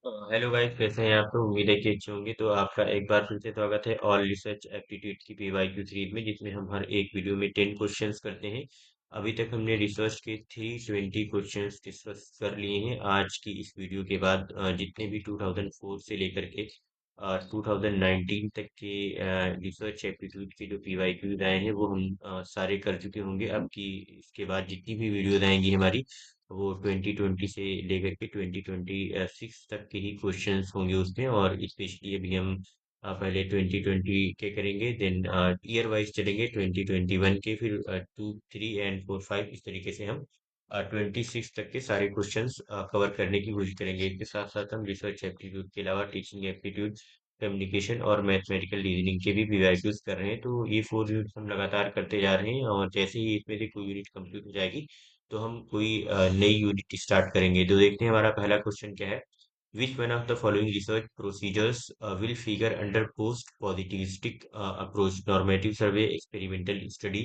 Hello guys, कैसे हैं आप? तो उम्मीद है कि अच्छे होंगे। तो आपका एक बार फिर से स्वागत है ऑल रिसर्च एप्टीट्यूड की पीवाईक्यू सीरीज में, जिसमें हम हर एक वीडियो में 10 क्वेश्चंस करते हैं। अभी तक हमने रिसर्च के 320 क्वेश्चंस डिस्कस कर लिए हैं। आज की इस वीडियो के बाद जितने भी 2004 से लेकर के 2019 तक के रिसर्च एप्टीट्यूड के जो पीवाईक्यूज आए हैं वो हम सारे कर चुके होंगे। अब की इसके बाद जितनी भी वीडियोज आएंगी हमारी, वो 2020 से लेकर के 2026 तक के ही क्वेश्चंस होंगे उसमें। और स्पेशली अभी हम पहले 2020 के करेंगे, देन ईयर वाइज चलेंगे 2021 के, फिर 2, 3 एंड 4, 5, इस तरीके से हम 26 तक के सारे क्वेश्चंस कवर करने की कोशिश करेंगे। इसके साथ साथ हम रिसर्च एप्टीट्यूड के अलावा टीचिंग एप्टीट्यूड, कम्युनिकेशन और मैथमेटिकल रीजनिंग के भी पीवाईक्यूज कर रहे हैं। तो ये 4 यूनिट्स हम लगातार करते जा रहे हैं, और जैसे ही इसमें से कोई यूनिट कंप्लीट हो जाएगी तो हम कोई नई यूनिट स्टार्ट करेंगे। तो देखते हैं हमारा पहला क्वेश्चन क्या है। Which one of the following research procedures will figure under post positivistic approach? Normative survey, experimental study,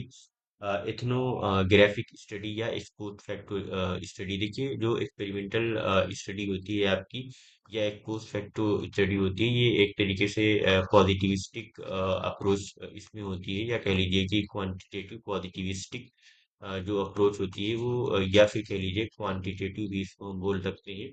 ethnographic study या एक्सपोस्ट फैक्टो स्टडी? देखिए, जो एक्सपेरिमेंटल स्टडी होती है आपकी, या एक पोस्ट फैक्टो स्टडी होती है, ये एक तरीके से पॉजिटिविस्टिक अप्रोच इसमें होती है, या कह लीजिए कि क्वांटिटेटिव पॉजिटिविस्टिक जो अप्रोच होती है वो, या फिर कह लीजिए क्वांटिटेटिव भी इसको हम बोल सकते हैं।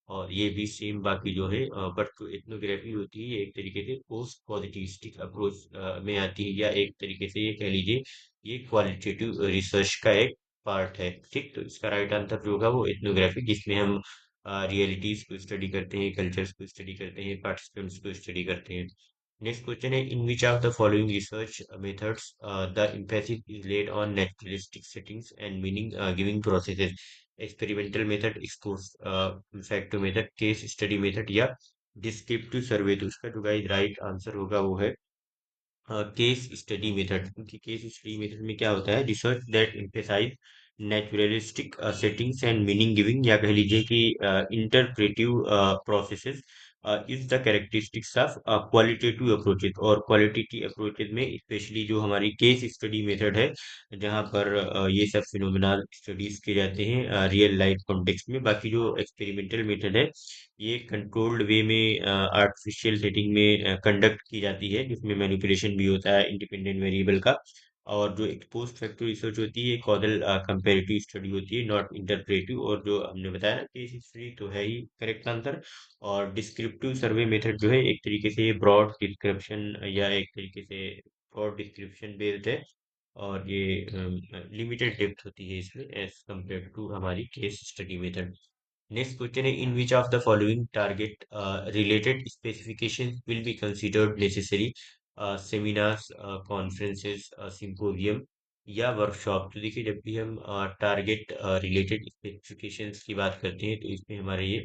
और ये भी सेम बाकी जो है, बट जो एथनोग्राफी होती है ये एक तरीके से पोस्ट पॉजिटिविस्टिक अप्रोच में आती है, या एक तरीके से ये कह लीजिए ये क्वालिटेटिव रिसर्च का एक पार्ट है। ठीक, तो इसका राइट आंसर जो होगा वो एथनोग्राफी, जिसमें हम रियलिटीज को स्टडी करते हैं, कल्चर्स को स्टडी करते हैं, पार्टिसिपेंट्स को स्टडी करते हैं। नेक्स्ट क्वेश्चन है, in which of the following research methods the emphasis is laid on naturalistic settings and meaning giving processes? Experimental method, ex post facto method, case study method, या descriptive survey? तो इसका जो guys right answer होगा वो है case study method. क्योंकि case study method में क्या होता है, research that emphasize naturalistic settings and meaning giving, या कह लीजिए कि interpretive processes is the characteristics of qualitative approaches. और क्वालिटेटिव अप्रोचेज में स्पेशली जो हमारी केस स्टडी मेथड है, जहाँ पर ये सब फिनोमिनल स्टडीज किए जाते हैं रियल लाइफ कॉन्टेक्स्ट में। बाकी जो एक्सपेरिमेंटल मेथड है, ये कंट्रोल्ड वे में आर्टिफिशियल सेटिंग में कंडक्ट की जाती है, जिसमें मैनिपुलेशन भी होता है इंडिपेंडेंट वेरिएबल का। और जो एक्सपोस्ट फैक्टर रिसर्च होती है, कॉजल कंपैरेटिव स्टडी होती है, नॉट इंटरप्रेटिव। और जो हमने बताया ना केस स्टडी, तो है ही करेक्ट आंसर। और डिस्क्रिप्टिव सर्वे मेथड जो है, एक तरीके से ये ब्रॉड डिस्क्रिप्शन, या एक तरीके से ब्रॉड डिस्क्रिप्शन बेस्ड है, और ये लिमिटेड डेप्थ होती है इसमें एज कम्पेयर टू हमारी case study method. Next question है, in which of the following target related specification will be considered necessary? Seminars, conferences, symposium, या वर्कशॉप? तो देखिए, जब भी हम टारगेट रिलेटेड स्पेसिफिकेशंस की बात करते हैं, तो इसमें हमारे ये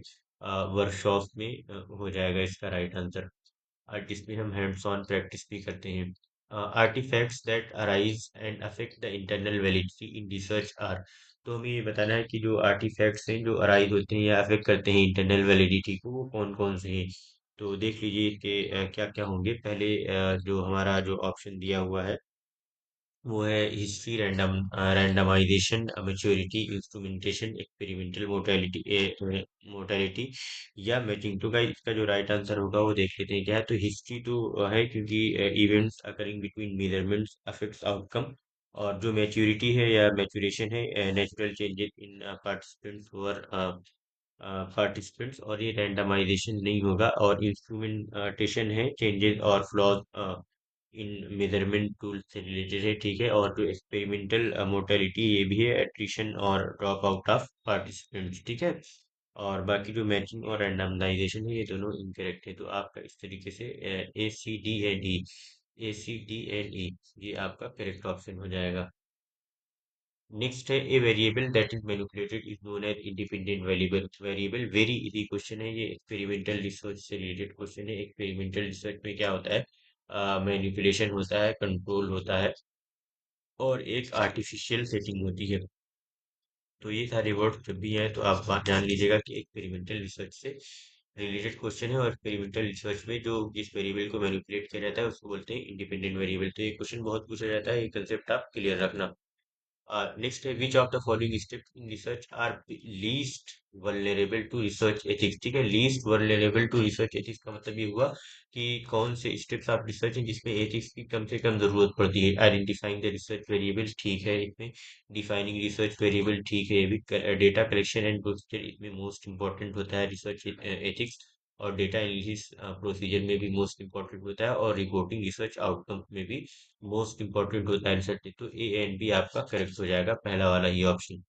वर्कशॉप में हो जाएगा इसका राइट आंसर, जिसमें हम हैंड्स ऑन प्रैक्टिस भी करते हैं। Artifacts that arise and affect the internal validity in research are? तो हमें ये बताना है कि जो आर्टिफैक्ट्स हैं जो अराइज होते हैं या अफेक्ट करते हैं इंटरनल वैलिडिटी को, वो कौन कौन से हैं। तो देख लीजिए इसके क्या क्या होंगे। पहले जो हमारा जो ऑप्शन दिया हुआ है वो है history, randomization, maturity, instrumentation, experimental mortality, mortality, या मैचिंग? तो गाइस इसका जो राइट आंसर होगा वो देख लेते हैं क्या है। तो हिस्ट्री तो है, क्योंकि events occurring between measurements affects outcome. और जो मैच्योरिटी है या मैच्योरेशन है, natural changes in participants over participants. और ये रैंडमाइजेशन नहीं होगा। और इंस्ट्रूमेंटेशन है, चेंजेस और फ्लॉज इन मेजरमेंट टूल से रिलेटेड है। ठीक है, और जो एक्सपेरिमेंटल मोटेलिटी, ये भी है एट्रिशन और ड्रॉप आउट ऑफ पार्टिसिपेंट्स। ठीक है, और बाकी जो मैचिंग और रैंडमाइजेशन है, ये दोनों इनकरेक्ट है। तो आपका इस तरीके से ACD and E, ACD and E, ये आपका करेक्ट ऑप्शन हो जाएगा। नेक्स्ट है, a variable that is manipulated is known as independent variable. Variable very easy question है, ये एक्सपेरिमेंटल रिसर्च से रिलेटेड क्वेश्चन है। एक्सपेरिमेंटल रिसर्च में क्या होता है, मैनिपुलेशन होता है, कंट्रोल होता है, और एक आर्टिफिशियल सेटिंग होती है। तो ये सारे वर्ड जब भी हैं तो आप बात जान लीजिएगा कि एक्सपेरिमेंटल रिसर्च से रिलेटेड क्वेश्चन है। और एक्सपेरिमेंटल रिसर्च में जो जिस वेरिएबल को मैनिपुलेट किया जाता है उसको बोलते हैं इंडिपेंडेंट वेरिएबल। तो ये क्वेश्चन बहुत पूछा जाता है, ये कंसेप्ट आप क्लियर रखना। नेक्स्ट है which of the following step in research are least vulnerable to research ethics. ठीक है, least vulnerable to research ethics का मतलब ये हुआ कि कौन से स्टेप्स आप रिसर्च हैं जिसमें एथिक्स की कम से कम जरूरत पड़ती है। आइडेंटिफाइंग द रिसर्च वेरिएबल, ठीक है इसमें। डिफाइनिंग रिसर्च वेरिएबल, ठीक है ये भी। डेटा कलेक्शन एंड प्रोसीजर इसमें मोस्ट इंपॉर्टेंट होता है रिसर्च एथिक्स। और डेटा एनालिसिस प्रोसीजर में भी मोस्ट इंपॉर्टेंट होता है, और रिपोर्टिंग रिसर्च आउटकम में भी मोस्ट इंपॉर्टेंट होता है रिसर्च। तो ए एंड बी आपका करेक्ट हो जाएगा, पहला वाला ही ऑप्शन।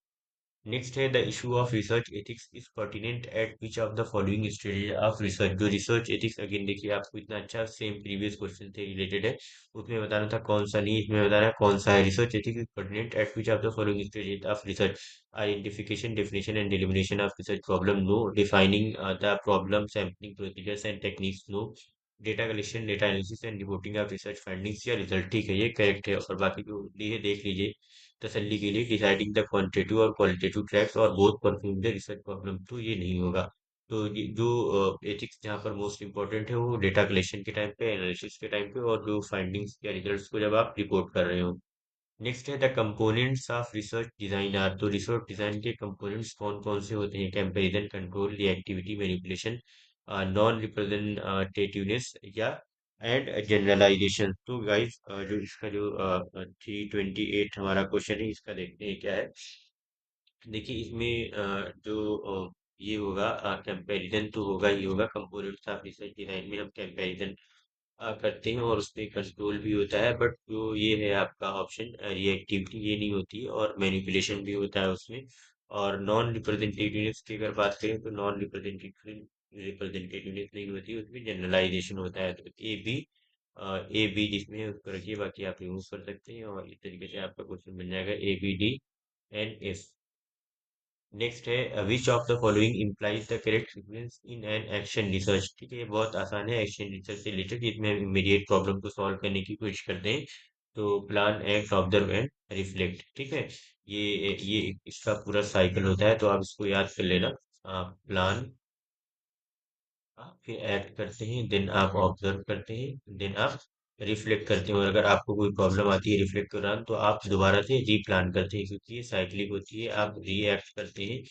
नेक्स्ट है the issue of research ethics is pertinent at which of the following stage of research. जो रिसर्च एथिक्स, अगेन देखिए आपको इतना अच्छा सेम प्रीवियस क्वेश्चन थे रिलेटेड है, उसमें बताना था कौन सा नहीं, इसमें बताना है कौन सा है। Research ethics is pertinent at which of the following stage of research. Identification, definition and delimitation of research problem, no. Defining the problem, sampling procedures and techniques, no. Data collection, data analysis and reporting of research findings या result, ठीक है ये correct है। और बाकी जो दी है देख लीजिए तसल्ली के लिए। डिसाइडिंग द क्वांटिटेटिव और क्वालिटेटिव ट्रैक्स और both perfume the research problem, तो ये नहीं होगा। तो ये जो एथिक्स जहाँ पर मोस्ट इंपॉर्टेंट है वो डेटा कलेक्शन के टाइम पे, एनालिसिस के टाइम पे, और जो फाइंडिंग्स या रिजल्ट्स को जब आप रिपोर्ट कर रहे हो। नेक्स्ट है the components of research design are. तो रिसर्च डिजाइन के कंपोनेंट्स कौन कौन से होते हैं? Comparison, control, reactivity, manipulation, non representativeness या एंड जनरलाइजेशन। तो गाइस जो इसका जो 328 हमारा क्वेश्चन है, इसका देखते हैं क्या है। देखिए इसमें जो ये होगा कंपैरिजन तो होगा ही होगा। कंपोनेंट्स ऑफ रिसर्च डिजाइन में हम कंपैरिजन करते हैं, और उसमें कंट्रोल भी होता है, बट जो ये है आपका ऑप्शन रिएक्टिविटी, ये नहीं होती है, और मैनिपुलेशन भी होता है उसमें। और नॉन रिप्रेजेंटेटिवनेस की अगर बात करें तो नॉन रिप्रेजेंटेटिवनेस नहीं होती, उसमें जनरलाइजेशन होता है। तो ए बी जिसमें है उसको रखिए, बाकी आप रिमूव कर सकते हैं, और इस तरीके से आपका क्वेश्चन बन जाएगा A B D and F. Next है which of the following implies the correct sequence in an action research. ठीक है, ये बहुत आसान है एक्शन रिसर्च से रिलेटेड, इसमें हम इमीडिएट प्रॉब्लम को सॉल्व करने की कोशिश करते हैं। तो plan, act, observe and reflect, ठीक है। ये इसका पूरा साइकिल होता है, तो आप इसको याद कर लेना। प्लान, फिर एक्ट करते हैं, देन आप ऑब्जर्व करते हैं, देन आप रिफ्लेक्ट करते हैं। और अगर आपको कोई प्रॉब्लम आती है रिफ्लेक्ट के दौरान, तो आप दोबारा से रीप्लान करते हैं, क्योंकि ये साइक्लिक होती है। आप री एक्ट करते हैं,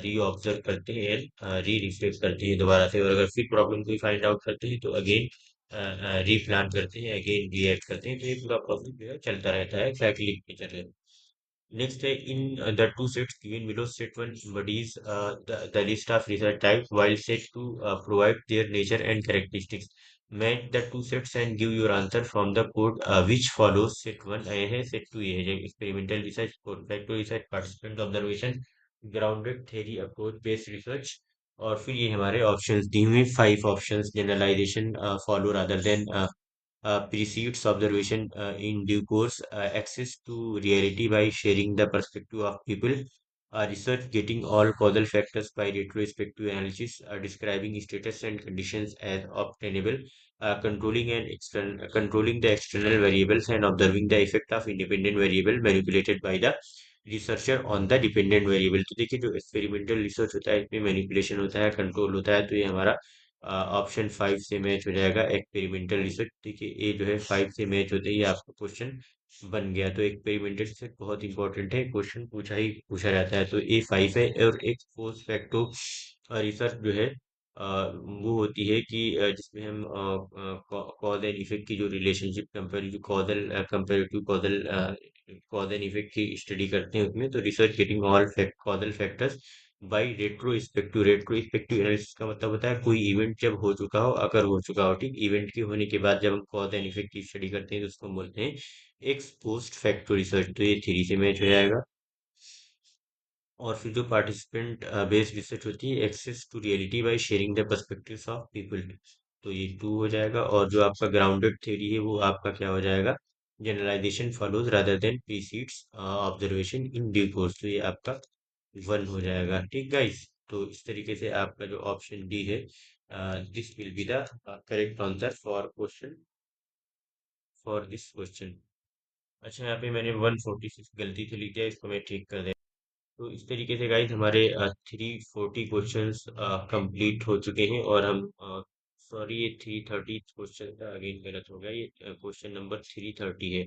री ऑब्जर्व करते हैं, री रिफ्लेक्ट करते हैं दोबारा से। और अगर फिर प्रॉब्लम कोई फाइंड आउट करते हैं तो अगेन रीप्लान करते हैं, अगेन री एक्ट करते हैं। तो ये पूरा प्रोसेस जो है चलता रहता है, साइक्लिक नेचर है। Next, in the two sets given below, set one embodies the list of research types, while set two provide their nature and characteristics. Match the two sets and give your answer from the code which follows. Set one A है, set two ये है, experimental research, factor research, participant observation, grounded theory approach based research। और फिर ये हमारे options दी हुई, five options. Generalization follow rather than precedes observation in due course, access to reality by sharing the perspective of people, research getting all causal factors by retrospective analysis, describing status and conditions as obtainable, controlling the external variables and observing the effect of independent variable manipulated by the researcher on the dependent variable। तो देखिए जो experimental research होता है इसमें manipulation होता है, control होता है, तो ये हमारा ऑप्शन फाइव से मैच हो जाएगा, एक्सपेरिमेंटल रिसर्च। देखिए ए जो है फाइव से मैच होते ही आपका क्वेश्चन बन गया। तो एक्सपेरिमेंटल रिसर्च बहुत इंपॉर्टेंट है, क्वेश्चन पूछा ही पूछा जाता है, तो ए फाइव है। और एक पोस्ट फैक्टो रिसर्च जो है वो होती है कि जिसमें हम कॉज एंड इफेक्ट की जो relationship, comparative causal cause and effect की स्टडी करते हैं उसमें। तो research getting all causal factors by retrospective analysis का मतलब होता है कोई इवेंट जब हो चुका हो, अगर हो चुका हो, ठीक, इवेंट के होने के बाद जब हम कॉज एंड इफेक्ट की स्टडी करते हैं तो उसको हम बोलते हैं एक्स पोस्ट फैक्टो रिसर्च। तो ये थ्री से मैच हो जाएगा। और फिर जो पार्टिसिपेंट बेस्ड रिसर्च होती है, access to reality by sharing the perspectives of people, तो ये टू हो जाएगा। और जो आपका ग्राउंडेड थ्योरी है वो आपका क्या हो जाएगा? Generalization follows rather than precedes observation in due course, तो ये आपका वन हो जाएगा। ठीक गाइस, तो इस तरीके से आपका जो ऑप्शन डी है, this will be the correct answer for question, for this question. अच्छा, यहाँ पे मैंने 146 गलती से लिख दिया, इसको मैं ठीक कर दे। तो इस तरीके से गाइज हमारे 340 क्वेश्चंस कंप्लीट हो चुके हैं, और हम सॉरी, ये 330 क्वेश्चन था, अगेन गलत हो गया, ये क्वेश्चन नंबर 330 है।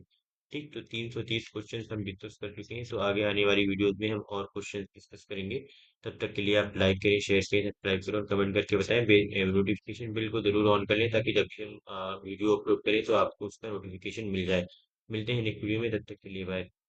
ठीक, तो 330 क्वेश्चन हम डिस्कस कर चुके हैं, तो आगे आने वाली वीडियोस में हम और क्वेश्चन डिस्कस करेंगे। तब तक के लिए आप लाइक करें, शेयर करें, सब्सक्राइब करें और कमेंट करके बताएं। नोटिफिकेशन बिल को जरूर ऑन कर लें ताकि जब भी हम वीडियो अपलोड करें तो आपको उसका नोटिफिकेशन मिल जाए। मिलते हैं नेक्स्ट वीडियो में, तब तक के लिए बाय।